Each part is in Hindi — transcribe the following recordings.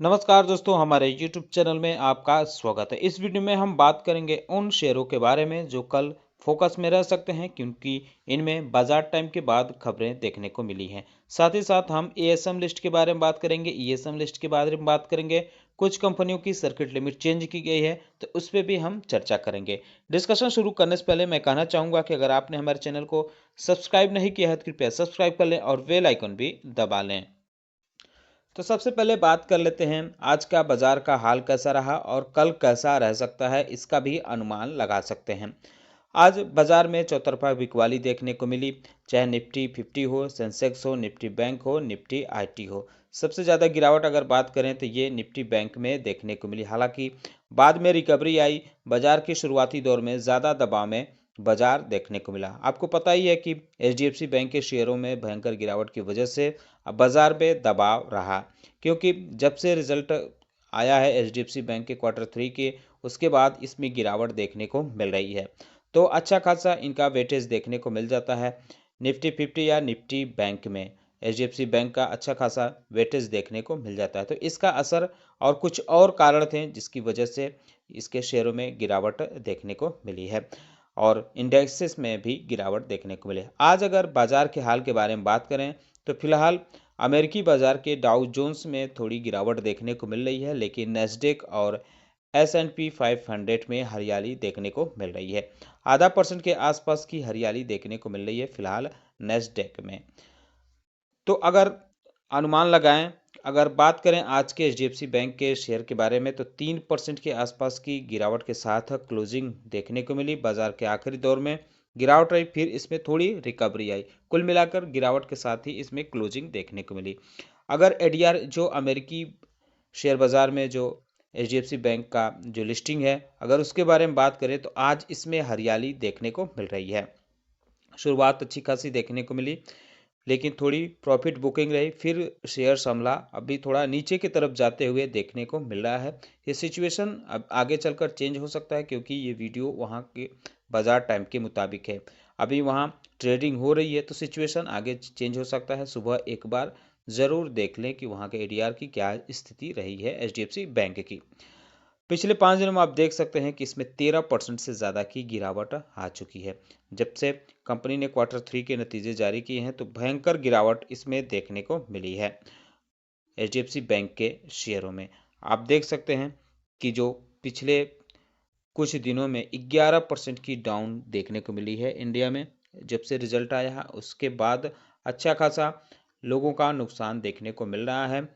नमस्कार दोस्तों, हमारे YouTube चैनल में आपका स्वागत है। इस वीडियो में हम बात करेंगे उन शेयरों के बारे में जो कल फोकस में रह सकते हैं, क्योंकि इनमें बाजार टाइम के बाद खबरें देखने को मिली हैं। साथ ही साथ हम ASM लिस्ट के बारे में बात करेंगे, ESM लिस्ट के बारे में बात करेंगे। कुछ कंपनियों की सर्किट लिमिट चेंज की गई है, तो उस पर भी हम चर्चा करेंगे। डिस्कशन शुरू करने से पहले मैं कहना चाहूँगा कि अगर आपने हमारे चैनल को सब्सक्राइब नहीं किया है तो कृपया सब्सक्राइब कर लें और बेल आइकन भी दबा लें। तो सबसे पहले बात कर लेते हैं आज का बाजार का हाल कैसा रहा और कल कैसा रह सकता है, इसका भी अनुमान लगा सकते हैं। आज बाजार में चौतरफा बिकवाली देखने को मिली, चाहे निफ्टी 50 हो, सेंसेक्स हो, निफ्टी बैंक हो, निफ्टी आईटी हो। सबसे ज़्यादा गिरावट अगर बात करें तो ये निफ्टी बैंक में देखने को मिली। हालांकि बाद में रिकवरी आई, बाजार के शुरुआती दौर में ज़्यादा दबाव में बाजार देखने को मिला। आपको पता ही है कि HDFC बैंक के शेयरों में भयंकर गिरावट की वजह से अब बाजार पे दबाव रहा, क्योंकि जब से रिजल्ट आया है HDFC बैंक के Q3 के, उसके बाद इसमें गिरावट देखने को मिल रही है। तो अच्छा खासा इनका वेटेज देखने को मिल जाता है निफ्टी 50 या निफ्टी बैंक में। HDFC बैंक का अच्छा खासा वेटेज देखने को मिल जाता है, तो इसका असर और कुछ और कारण थे जिसकी वजह से इसके शेयरों में गिरावट देखने को मिली है और इंडेक्सेस में भी गिरावट देखने को मिली। आज अगर बाजार के हाल के बारे में बात करें तो फिलहाल अमेरिकी बाजार के डाउ जोन्स में थोड़ी गिरावट देखने को मिल रही है, लेकिन नैस्डैक और S&P 500 में हरियाली देखने को मिल रही है। आधा % के आसपास की हरियाली देखने को मिल रही है फिलहाल नैस्डैक में। तो अगर अनुमान लगाएं, अगर बात करें आज के HDFC बैंक के शेयर के बारे में, तो 3% के आसपास की गिरावट के साथ क्लोजिंग देखने को मिली। बाजार के आखिरी दौर में गिरावट रही, फिर इसमें थोड़ी रिकवरी आई। कुल मिलाकर गिरावट के साथ ही इसमें क्लोजिंग देखने को मिली। अगर ADR जो अमेरिकी शेयर बाजार में जो HDFC बैंक का जो लिस्टिंग है, अगर उसके बारे में बात करें तो आज इसमें हरियाली देखने को मिल रही है। शुरुआत अच्छी खासी देखने को मिली, लेकिन थोड़ी प्रॉफिट बुकिंग रही, फिर शेयर संभला, अभी थोड़ा नीचे की तरफ जाते हुए देखने को मिल रहा है। ये सिचुएशन अब आगे चलकर चेंज हो सकता है, क्योंकि ये वीडियो वहाँ के बाजार टाइम के मुताबिक है। अभी वहाँ ट्रेडिंग हो रही है, तो सिचुएशन आगे चेंज हो सकता है। सुबह एक बार ज़रूर देख लें कि वहाँ के ADR की क्या स्थिति रही है HDFC बैंक की। पिछले 5 दिनों में आप देख सकते हैं कि इसमें 13% से ज़्यादा की गिरावट आ चुकी है। जब से कंपनी ने Q3 के नतीजे जारी किए हैं, तो भयंकर गिरावट इसमें देखने को मिली है HDFC बैंक के शेयरों में। आप देख सकते हैं कि जो पिछले कुछ दिनों में 11% की डाउन देखने को मिली है इंडिया में। जब से रिजल्ट आया है उसके बाद अच्छा खासा लोगों का नुकसान देखने को मिल रहा है।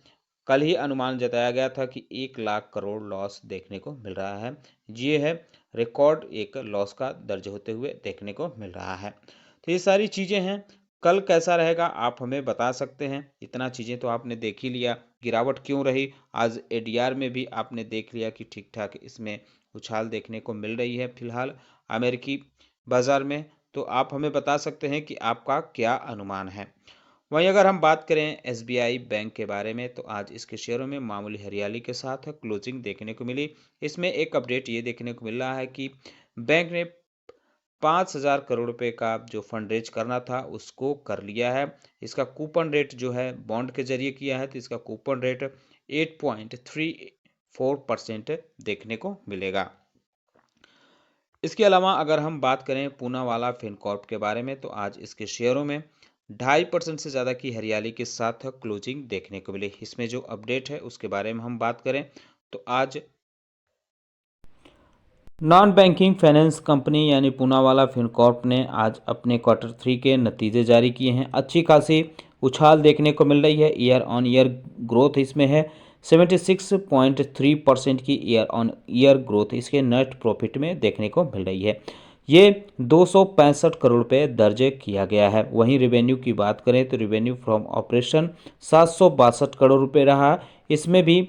कल ही अनुमान जताया गया था कि 1 लाख करोड़ लॉस देखने को मिल रहा है। ये है रिकॉर्ड एक लॉस का दर्ज होते हुए देखने को मिल रहा है। तो ये सारी चीज़ें हैं। कल कैसा रहेगा आप हमें बता सकते हैं। इतना चीज़ें तो आपने देख ही लिया, गिरावट क्यों रही। आज ADR में भी आपने देख लिया कि ठीक ठाक इसमें उछाल देखने को मिल रही है फिलहाल अमेरिकी बाजार में। तो आप हमें बता सकते हैं कि आपका क्या अनुमान है। वहीं अगर हम बात करें SBI बैंक के बारे में, तो आज इसके शेयरों में मामूली हरियाली के साथ क्लोजिंग देखने को मिली। इसमें एक अपडेट ये देखने को मिल रहा है कि बैंक ने 5,000 करोड़ रुपए का जो फंड रेज करना था उसको कर लिया है। इसका कूपन रेट जो है बॉन्ड के जरिए किया है, तो इसका कूपन रेट 8.34% देखने को मिलेगा। इसके अलावा अगर हम बात करें पूनावाला फिनकॉर्प के बारे में, तो आज इसके शेयरों में 2.5% से ज़्यादा की हरियाली के साथ क्लोजिंग देखने को मिली। इसमें जो अपडेट है उसके बारे में हम बात करें तो आज नॉन बैंकिंग फाइनेंस कंपनी यानी पूनावाला फिनकॉर्प ने आज अपने Q3 के नतीजे जारी किए हैं। अच्छी खासी उछाल देखने को मिल रही है। ईयर ऑन ईयर ग्रोथ इसमें है 76.3% की ईयर ऑन ईयर ग्रोथ इसके नेट प्रॉफिट में देखने को मिल रही है। ये 265 करोड़ रुपये दर्ज किया गया है। वहीं रेवेन्यू की बात करें तो रेवेन्यू फ्रॉम ऑपरेशन 762 करोड़ रुपये रहा। इसमें भी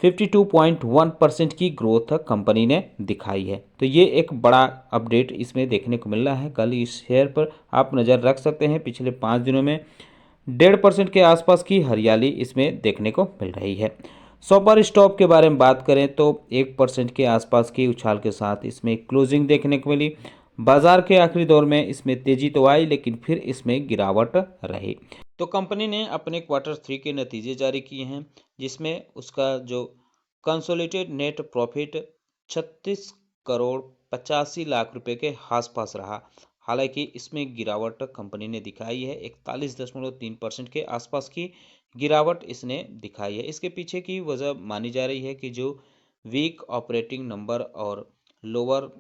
52.1% की ग्रोथ कंपनी ने दिखाई है। तो ये एक बड़ा अपडेट इसमें देखने को मिल रहा है। कल इस शेयर पर आप नज़र रख सकते हैं। पिछले 5 दिनों में 1.5% के आसपास की हरियाली इसमें देखने को मिल रही है। सुपर स्टॉक के बारे में बात करें तो 1% के आसपास की उछाल के साथ इसमें क्लोजिंग देखने को मिली। बाजार के आखिरी दौर में इसमें तेजी तो आई, लेकिन फिर इसमें गिरावट रही। तो कंपनी ने अपने Q3 के नतीजे जारी किए हैं, जिसमें उसका जो consolidated net profit 36 crore 85 lakh रुपए के आसपास रहा। हालांकि इसमें गिरावट कंपनी ने दिखाई है, 41.3% के आसपास की गिरावट इसने दिखाई है। इसके पीछे की वजह मानी जा रही है कि जो वीक ऑपरेटिंग नंबर और लोअर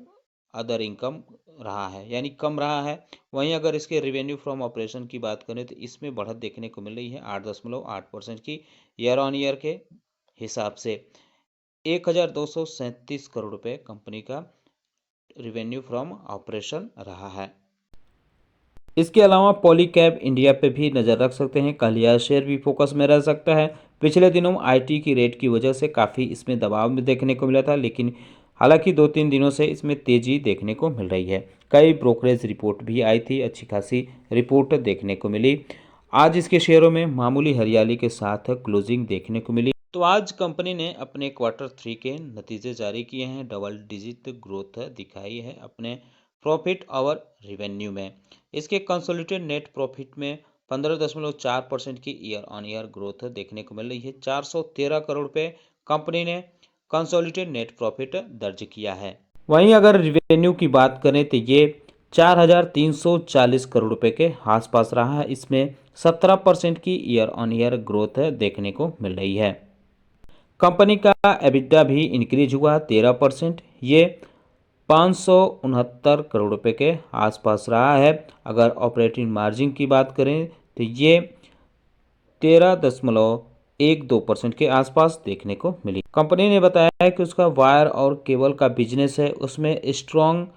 अदर इनकम रहा है, यानी कम रहा है। वहीं अगर इसके रिवेन्यू फ्रॉम ऑपरेशन की बात करें तो इसमें बढ़त देखने को मिल रही है 8.8% की ईयर ऑन ईयर के हिसाब से। 1237 करोड़ रुपए कंपनी का रिवेन्यू फ्रॉम ऑपरेशन रहा है। इसके अलावा पॉलीकैब इंडिया पे भी नज़र रख सकते हैं, कल यह शेयर भी फोकस में रह सकता है। पिछले दिनों आईटी की रेट की वजह से काफ़ी इसमें दबाव में देखने को मिला था, लेकिन हालांकि 2-3 दिनों से इसमें तेज़ी देखने को मिल रही है। कई ब्रोकरेज रिपोर्ट भी आई थी, अच्छी खासी रिपोर्ट देखने को मिली। आज इसके शेयरों में मामूली हरियाली के साथ क्लोजिंग देखने को मिली। तो आज कंपनी ने अपने Q3 के नतीजे जारी किए हैं, डबल डिजिट ग्रोथ दिखाई है अपने प्रॉफिट और रिवेन्यू में। इसके कंसोलिडेटेड नेट प्रॉफिट में 15.4% की ईयर ऑन ईयर ग्रोथ देखने को मिल रही है। 413 करोड़ रुपए कंपनी ने कंसोलिडेटेड नेट प्रॉफिट दर्ज किया है। वहीं अगर रिवेन्यू की बात करें तो ये 4,340 करोड़ रुपए के आसपास रहा है। इसमें 17% की ईयर ऑन ईयर ग्रोथ देखने को मिल रही है। कंपनी का एबिटा भी इंक्रीज हुआ 13%, ये 569 करोड़ रुपए के आसपास रहा है। अगर ऑपरेटिंग मार्जिन की बात करें तो ये 13.12% के आसपास देखने को मिली। कंपनी ने बताया है कि उसका वायर और केबल का बिजनेस है, उसमें स्ट्रॉन्ग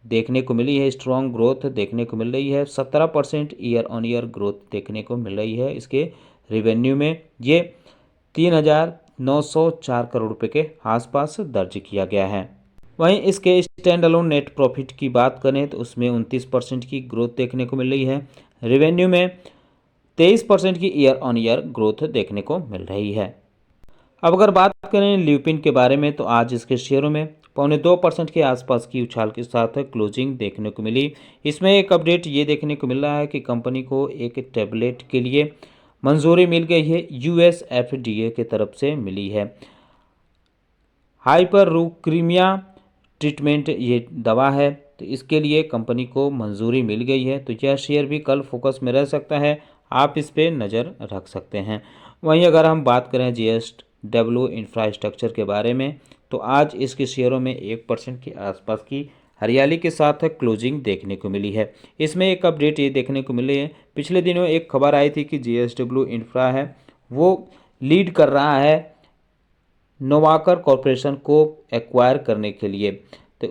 देखने को मिली है, स्ट्रॉन्ग ग्रोथ देखने को मिल रही है। 17% ईयर ऑन ईयर ग्रोथ देखने को मिल रही है। इसके रिवेन्यू में ये 3,904 करोड़ रुपए के आसपास दर्ज किया गया है। वहीं इसके स्टैंड अलोन नेट प्रॉफिट की बात करें तो उसमें 29% की ग्रोथ देखने को मिल रही है। रिवेन्यू में 23% की ईयर ऑन ईयर ग्रोथ देखने को मिल रही है। अब अगर बात करें ल्यूपिन के बारे में तो आज इसके शेयरों में 2.25% के आसपास की उछाल के साथ क्लोजिंग देखने को मिली। इसमें एक अपडेट ये देखने को मिल रहा है कि कंपनी को एक टैबलेट के लिए मंजूरी मिल गई है, यूएस एफडीए की तरफ से मिली है। हाइपरलुक्रीमिया ट्रीटमेंट ये दवा है, तो इसके लिए कंपनी को मंजूरी मिल गई है। तो यह शेयर भी कल फोकस में रह सकता है, आप इस पे नज़र रख सकते हैं। वहीं अगर हम बात करें JSW इंफ्रास्ट्रक्चर के बारे में तो आज इसके शेयरों में 1% के आसपास की हरियाली के साथ क्लोजिंग देखने को मिली है। इसमें एक अपडेट ये देखने को मिली है, पिछले दिनों एक खबर आई थी कि JSW इंफ्रा है वो लीड कर रहा है नोवाकर कॉरपोरेशन को एक्वायर करने के लिए, तो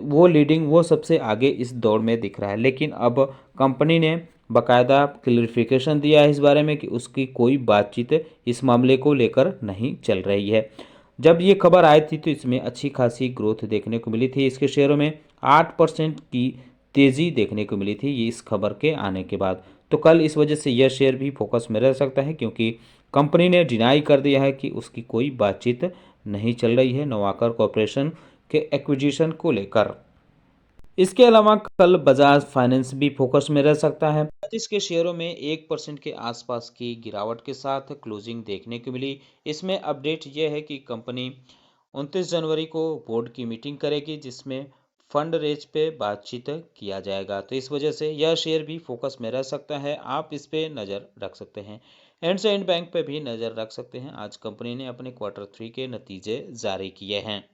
वो सबसे आगे इस दौड़ में दिख रहा है। लेकिन अब कंपनी ने बाकायदा क्लियरिफिकेशन दिया है इस बारे में कि उसकी कोई बातचीत इस मामले को लेकर नहीं चल रही है। जब ये खबर आई थी तो इसमें अच्छी खासी ग्रोथ देखने को मिली थी, इसके शेयरों में 8% की तेज़ी देखने को मिली थी ये इस खबर के आने के बाद। तो कल इस वजह से यह शेयर भी फोकस में रह सकता है, क्योंकि कंपनी ने डिनाई कर दिया है कि उसकी कोई बातचीत नहीं चल रही है नवाकर कॉरपोरेशन के एक्विजिशन को लेकर। इसके अलावा कल बजाज फाइनेंस भी फोकस में रह सकता है। इसके शेयरों में 1% के आसपास की गिरावट के साथ क्लोजिंग देखने को मिली। इसमें अपडेट यह है कि कंपनी 29 जनवरी को बोर्ड की मीटिंग करेगी, जिसमें फंड रेज पे बातचीत किया जाएगा। तो इस वजह से यह शेयर भी फोकस में रह सकता है, आप इस पे नज़र रख सकते हैं। एंड बैंक पे भी नज़र रख सकते हैं। आज कंपनी ने अपने Q3 के नतीजे जारी किए हैं।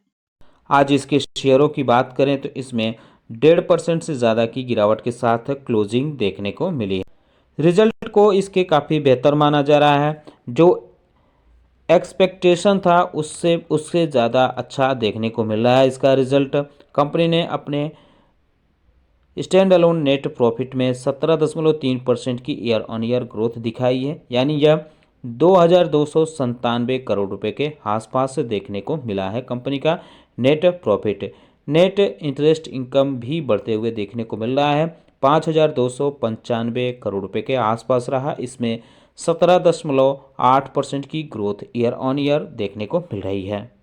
आज इसके शेयरों की बात करें तो इसमें 1.5% से ज़्यादा की गिरावट के साथ क्लोजिंग देखने को मिली है। रिजल्ट को इसके काफ़ी बेहतर माना जा रहा है, जो एक्सपेक्टेशन था उससे ज़्यादा अच्छा देखने को मिल रहा है इसका रिजल्ट। कंपनी ने अपने स्टैंड अलोन नेट प्रॉफिट में 17.3% की ईयर ऑन ईयर ग्रोथ दिखाई है, यानी यह 2,297 करोड़ रुपए के आसपास देखने को मिला है कंपनी का net profit. Net interest income भी बढ़ते हुए देखने को मिल रहा है, 5,295 करोड़ रुपए के आसपास रहा। इसमें 17.8% की ग्रोथ ईयर ऑन ईयर देखने को मिल रही है।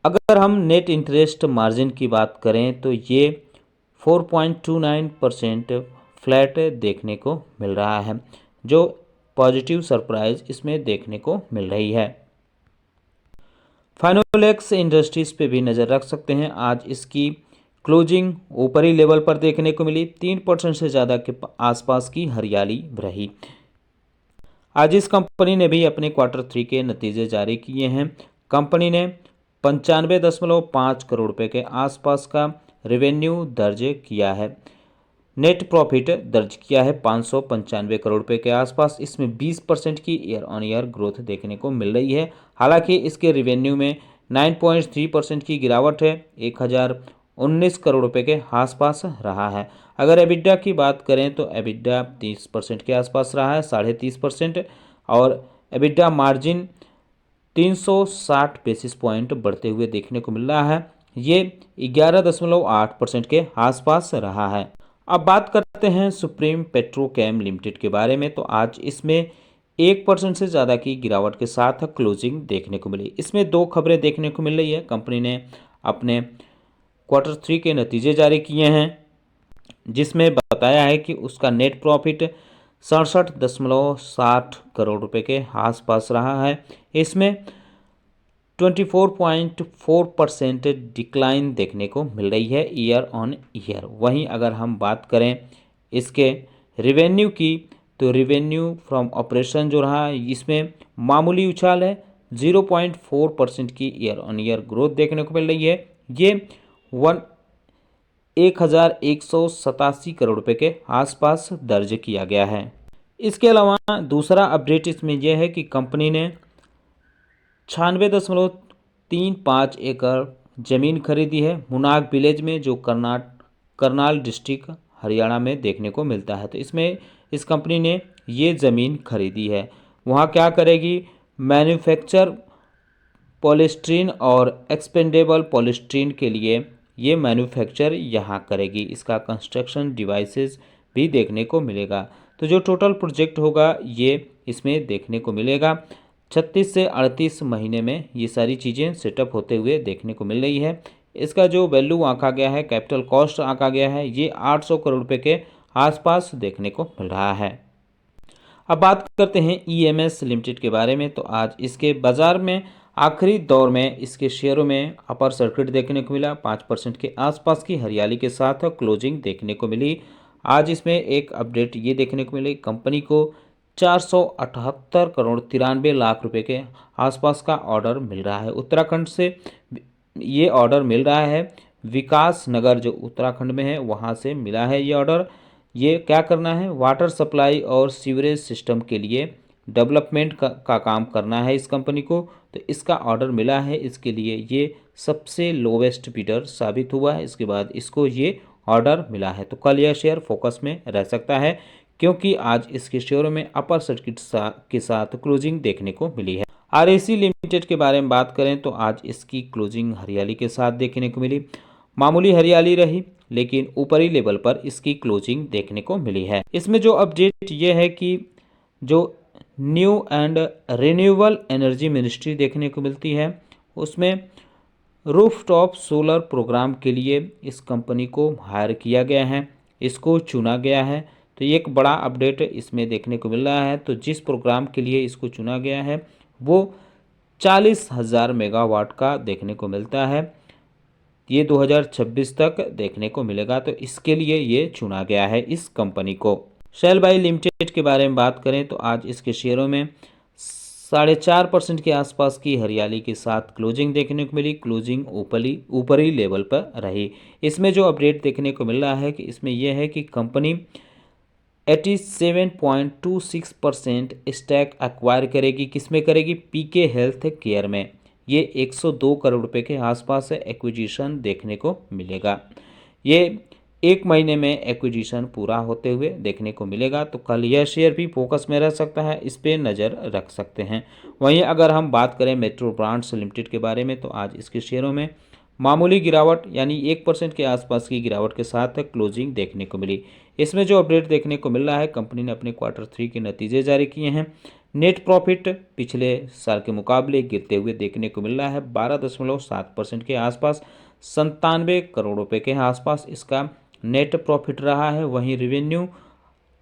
अगर हम नेट इंटरेस्ट मार्जिन की बात करें तो ये 4.29% फ्लैट देखने को मिल रहा है, जो पॉजिटिव सरप्राइज इसमें देखने को मिल रही है। फाइनोलेक्स इंडस्ट्रीज पे भी नज़र रख सकते हैं। आज इसकी क्लोजिंग ऊपरी लेवल पर देखने को मिली, 3% से ज़्यादा के आसपास की हरियाली रही। आज इस कंपनी ने भी अपने Q3 के नतीजे जारी किए हैं। कंपनी ने 95.5 करोड़ रुपए के आसपास का रेवेन्यू दर्ज किया है। नेट प्रॉफिट दर्ज किया है 595 करोड़ रुपए के आसपास। इसमें 20% की ईयर ऑन ईयर ग्रोथ देखने को मिल रही है। हालांकि इसके रेवेन्यू में 9.3% की गिरावट है, 1019 करोड़ रुपए के आसपास रहा है। अगर एबिडा की बात करें तो एबिडा 30% के आसपास रहा है, 30.5%, और एबिडा मार्जिन 360 बेसिस पॉइंट बढ़ते हुए देखने को मिल रहा है। ये 11.8% के आसपास रहा है। अब बात करते हैं सुप्रीम पेट्रोकेम लिमिटेड के बारे में। तो आज इसमें 1% से ज़्यादा की गिरावट के साथ क्लोजिंग देखने को मिली। इसमें दो खबरें देखने को मिल रही है। कंपनी ने अपने Q3 के नतीजे जारी किए हैं, जिसमें बताया है कि उसका नेट प्रॉफिट 67.60 करोड़ रुपए के आसपास रहा है। इसमें 24.4% डिक्लाइन देखने को मिल रही है ईयर ऑन ईयर। वहीं अगर हम बात करें इसके रिवेन्यू की, तो रिवेन्यू फ्रॉम ऑपरेशन जो रहा इसमें मामूली उछाल है, 0.4% की ईयर ऑन ईयर ग्रोथ देखने को मिल रही है। ये 1187 करोड़ रुपए के आसपास दर्ज किया गया है। इसके अलावा दूसरा अपडेट इसमें यह है कि कंपनी ने 96.35 एकड़ ज़मीन खरीदी है मुनाग विलेज में, जो करनाल डिस्ट्रिक्ट हरियाणा में देखने को मिलता है। तो इसमें इस कंपनी ने ये ज़मीन खरीदी है। वहाँ क्या करेगी, मैन्युफैक्चर पॉलीस्टीरीन और एक्सपेंडेबल पॉलीस्टीरीन के लिए ये मैन्युफैक्चर यहाँ करेगी। इसका कंस्ट्रक्शन डिवाइसेस भी देखने को मिलेगा। तो जो टोटल प्रोजेक्ट होगा ये इसमें देखने को मिलेगा। 36 से 38 महीने में ये सारी चीज़ें सेटअप होते हुए देखने को मिल रही है। इसका जो वैल्यू आंका गया है, कैपिटल कॉस्ट आंका गया है, ये 800 करोड़ रुपए के आसपास देखने को मिल रहा है। अब बात करते हैं EMS लिमिटेड के बारे में। तो आज इसके बाज़ार में आखिरी दौर में इसके शेयरों में अपर सर्किट देखने को मिला, 5% के आसपास की हरियाली के साथ क्लोजिंग देखने को मिली। आज इसमें एक अपडेट ये देखने को मिली, कंपनी को 478 करोड़ 93 लाख रुपए के आसपास का ऑर्डर मिल रहा है। उत्तराखंड से ये ऑर्डर मिल रहा है। विकास नगर जो उत्तराखंड में है वहाँ से मिला है ये ऑर्डर। ये क्या करना है, वाटर सप्लाई और सीवरेज सिस्टम के लिए डेवलपमेंट का काम करना है इस कंपनी को। तो इसका ऑर्डर मिला है, इसके लिए ये सबसे लोवेस्ट बिडर साबित हुआ है। इसके बाद इसको ये ऑर्डर मिला है। तो कल यह शेयर फोकस में रह सकता है, क्योंकि आज इसके शेयरों में अपर सर्किट के साथ क्लोजिंग देखने को मिली है। RAC लिमिटेड के बारे में बात करें तो आज इसकी क्लोजिंग हरियाली के साथ देखने को मिली। मामूली हरियाली रही, लेकिन ऊपरी लेवल पर इसकी क्लोजिंग देखने को मिली है। इसमें जो अपडेट ये है कि जो new and renewable energy ministry देखने को मिलती है, उसमें रूफटॉप सोलर प्रोग्राम के लिए इस कंपनी को हायर किया गया है, इसको चुना गया है। तो ये एक बड़ा अपडेट इसमें देखने को मिल रहा है। तो जिस प्रोग्राम के लिए इसको चुना गया है वो 40,000 मेगावाट का देखने को मिलता है। ये 2026 तक देखने को मिलेगा। तो इसके लिए ये चुना गया है इस कंपनी को। शेल बाई लिमिटेड के बारे में बात करें तो आज इसके शेयरों में 4.5% के आसपास की हरियाली के साथ क्लोजिंग देखने को मिली। क्लोजिंग ऊपरी लेवल पर रही। इसमें जो अपडेट देखने को मिल रहा है कि इसमें यह है कि कंपनी 87.26% स्टैक एक्वायर करेगी। किसमें करेगी, PK हेल्थ केयर में। ये 102 करोड़ रुपए के आसपास एक्विजिशन देखने को मिलेगा। ये 1 महीने में एक्विजिशन पूरा होते हुए देखने को मिलेगा। तो कल यह शेयर भी फोकस में रह सकता है, इस पर नज़र रख सकते हैं। वहीं अगर हम बात करें मेट्रो ब्रांड्स लिमिटेड के बारे में तो आज इसके शेयरों में मामूली गिरावट यानी 1% के आसपास की गिरावट के साथ क्लोजिंग देखने को मिली। इसमें जो अपडेट देखने को मिल रहा है, कंपनी ने अपने Q3 के नतीजे जारी किए हैं। नेट प्रॉफिट पिछले साल के मुकाबले गिरते हुए देखने को मिल रहा है, 12.7% के आसपास, 97 करोड़ रुपए के आसपास इसका नेट प्रॉफिट रहा है। वहीं रेवेन्यू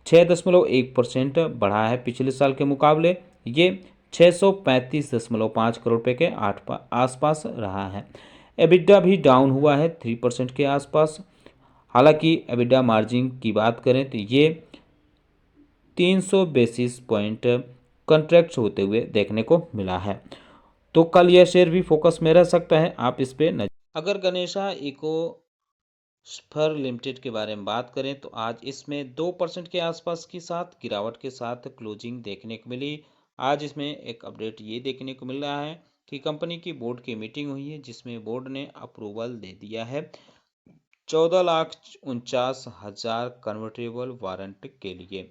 6.1% बढ़ा है पिछले साल के मुकाबले। ये 635.5 करोड़ रुपये के आसपास रहा है। एबिडा भी डाउन हुआ है 3% के आसपास। हालांकि एबिडा मार्जिन की बात करें तो ये 300 बेसिस पॉइंट कंट्रैक्ट होते हुए देखने को मिला है। तो कल यह शेयर भी फोकस में रह सकता है, आप इस पे नजर। अगर गणेशा इको स्फर लिमिटेड के बारे में बात करें तो आज इसमें 2% के आसपास के साथ गिरावट के साथ क्लोजिंग देखने को मिली। आज इसमें एक अपडेट ये देखने को मिल रहा है कि कंपनी की बोर्ड की मीटिंग हुई है, जिसमें बोर्ड ने अप्रूवल दे दिया है 14,49,000 कन्वर्टेबल वारंट के लिए।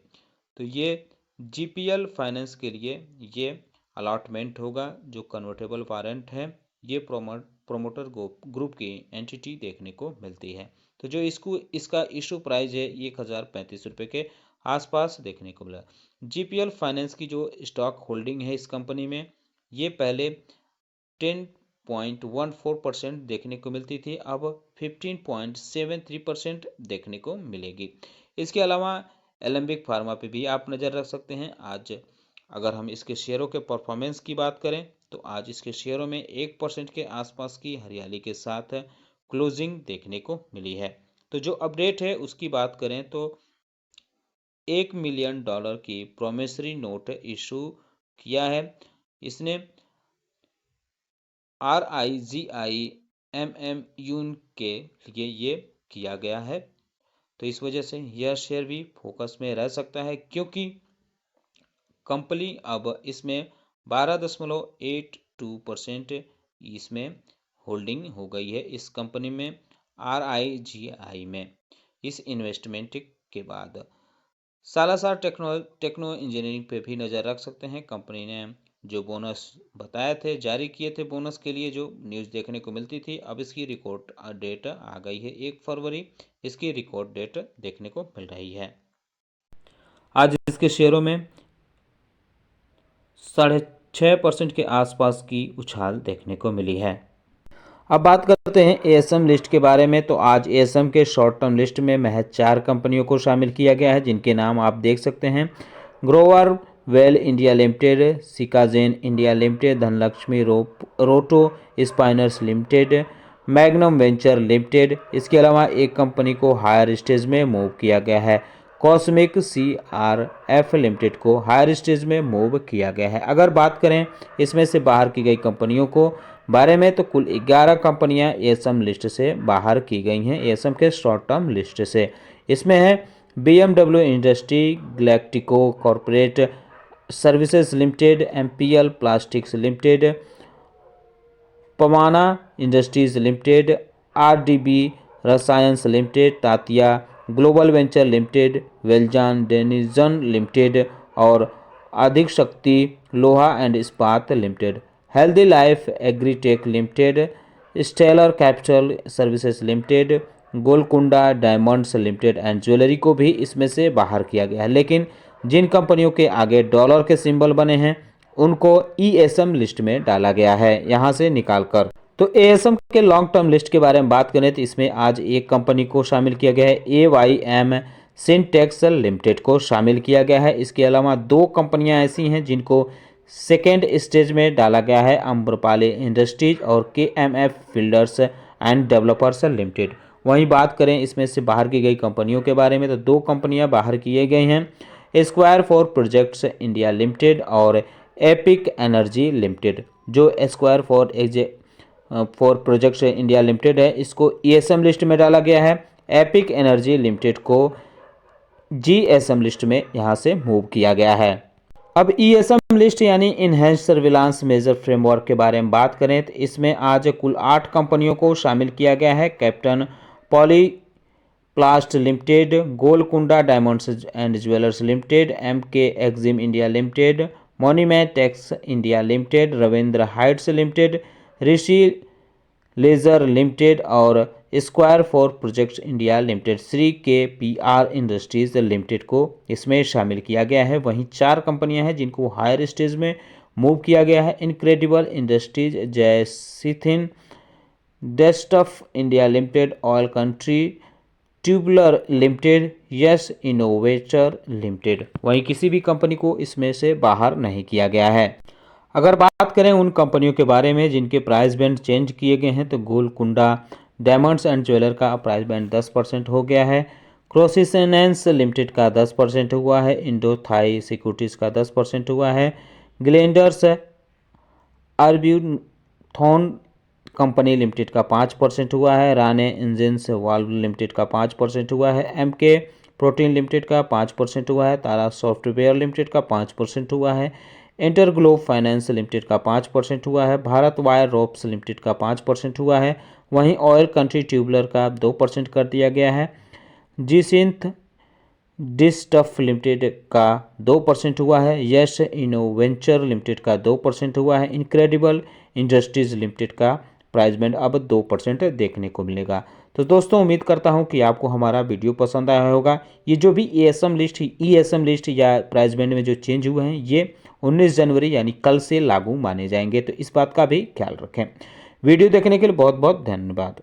तो ये जीपीएल फाइनेंस के लिए ये अलॉटमेंट होगा। जो कन्वर्टेबल वारंट है ये प्रोमोटर ग्रुप की एंटिटी देखने को मिलती है। तो जो इसका इशू प्राइस है 1,035 रुपये के आसपास देखने को मिला। जीपीएल फाइनेंस की जो स्टॉक होल्डिंग है इस कंपनी में, ये पहले 10.14% देखने को मिलती थी, अब 15.73% देखने को मिलेगी। इसके अलावा एलेंबिक फार्मा पे भी आप नज़र रख सकते हैं। आज अगर हम इसके शेयरों के परफॉर्मेंस की बात करें तो आज इसके शेयरों में 1% के आसपास की हरियाली के साथ क्लोजिंग देखने को मिली है। तो जो अपडेट है उसकी बात करें तो $1 मिलियन की प्रोमिसरी नोट इशू किया है। इसने RIGI-MM के लिए ये किया गया है। तो इस वजह से यह शेयर भी फोकस में रह सकता है, क्योंकि कंपनी अब इसमें 12.82% इसमें होल्डिंग हो गई है इस कंपनी में, RIGI में, इस इन्वेस्टमेंट के बाद। सालासर टेक्नो इंजीनियरिंग पे भी नज़र रख सकते हैं। कंपनी ने जो बोनस बताए थे, जारी किए थे, बोनस के लिए जो न्यूज़ देखने को मिलती थी, अब इसकी रिकॉर्ड डेट आ गई है 1 फरवरी, इसकी रिकॉर्ड डेट देखने को मिल रही है। आज इसके शेयरों में 6.5% के आसपास की उछाल देखने को मिली है। अब बात करते हैं एएसएम लिस्ट के बारे में। तो आज एएसएम के शॉर्ट टर्म लिस्ट में महज 4 कंपनियों को शामिल किया गया है, जिनके नाम आप देख सकते हैं। Grover Well India Limited, Sicagen India Limited, Dhanalakshmi Roto Spinners Limited, Magnum Venture Limited. इसके अलावा एक कंपनी को हायर स्टेज में मूव किया गया है, कॉस्मिक CRF लिमिटेड को हायर स्टेज में मूव किया गया है। अगर बात करें इसमें से बाहर की गई कंपनियों को बारे में, तो कुल 11 कंपनियां एएसएम लिस्ट से बाहर की गई हैं, एएसएम के शॉर्ट टर्म लिस्ट से। इसमें है BMW Industry, Galactico Corporate Services Limited, MPL Plastics Limited, पमाना Industries Limited, RDB Rasayans Limited, Tatia Global Venture Limited, Veljan Denison Limited और Adhik Shakti Loha and Ispat Limited, Healthy Life Agritech Limited, Stellar Capital Services Limited, Golconda Diamonds Limited and Jewellery को भी इसमें से बाहर किया गया है। लेकिन जिन कंपनियों के आगे डॉलर के सिंबल बने हैं उनको ESM लिस्ट में डाला गया है, यहाँ से निकालकर। तो ASM के लॉन्ग टर्म लिस्ट के बारे में बात करें तो इसमें आज एक कंपनी को शामिल किया गया है, AYM सिंटेक्स लिमिटेड को शामिल किया गया है। इसके अलावा 2 कंपनियां ऐसी हैं जिनको सेकेंड स्टेज में डाला गया है, अम्रपाली इंडस्ट्रीज और KMF builders and developers limited. वहीं बात करें इसमें से बाहर की गई कंपनियों के बारे में, तो 2 कंपनियां बाहर किए गई हैं, square Four Projects India limited और एपिक एनर्जी लिमिटेड। जो square Four Projects India limited है, इसको ESM लिस्ट में डाला गया है। एपिक एनर्जी लिमिटेड को GSM लिस्ट में यहाँ से मूव किया गया है। अब ESM लिस्ट यानी इनहेंस्ड सर्विलांस मेजर फ्रेमवर्क के बारे में बात करें तो इसमें आज कुल 8 कंपनियों को शामिल किया गया है। Captain Polyplast Limited, Golconda Diamonds and Jewellers Limited, MK Exim India Limited, मोनीमैटेक्स India Limited, Ravindra Heights Limited, Rishi Laser Limited और Square Four Projects India Limited, Shri KPR Industries Limited को इसमें शामिल किया गया है। वहीं 4 कंपनियां हैं जिनको हायर स्टेज में मूव किया गया है, इनक्रेडिबल इंडस्ट्रीज, जयसिथिन, डेस्टफ India Limited, Oil Country Tubular Limited, Yes Innovator Limited. वहीं किसी भी कंपनी को इसमें से बाहर नहीं किया गया है। अगर बात करें उन कंपनियों के बारे में जिनके प्राइस बैंड चेंज किए गए हैं तो गोलकुंडा डायमंड्स एंड ज्वेलर का प्राइस बैंड 10% हो गया है, क्रोसिसेनेंस लिमिटेड का 10% हुआ है, इंडो थाई सिक्योरिटीज़ का 10% हुआ है, ग्लेंडर्स आर्ब्यूथॉन कंपनी लिमिटेड का 5% हुआ है, राने इंजन्स वाल्व लिमिटेड का 5% हुआ है, एमके प्रोटीन लिमिटेड का 5% हुआ है, तारा सॉफ्टवेयर लिमिटेड का 5% हुआ है, इंटरग्लोब फाइनेंस लिमिटेड का 5% हुआ है, भारत वायर रोप्स लिमिटेड का 5% हुआ है। वहीं ऑयल कंट्री ट्यूबलर का 2% कर दिया गया है, जीसिंथ डिस्टफ लिमिटेड का 2% हुआ है, यश इनोवेंचर लिमिटेड का 2% हुआ है, इनक्रेडिबल इंडस्ट्रीज लिमिटेड का प्राइस बैंड अब 2% देखने को मिलेगा। तो दोस्तों उम्मीद करता हूं कि आपको हमारा वीडियो पसंद आया होगा। ये जो भी ईएसएम लिस्ट या प्राइस बैंड में जो चेंज हुए हैं ये 19 जनवरी यानी कल से लागू माने जाएंगे, तो इस बात का भी ख्याल रखें। वीडियो देखने के लिए बहुत बहुत धन्यवाद।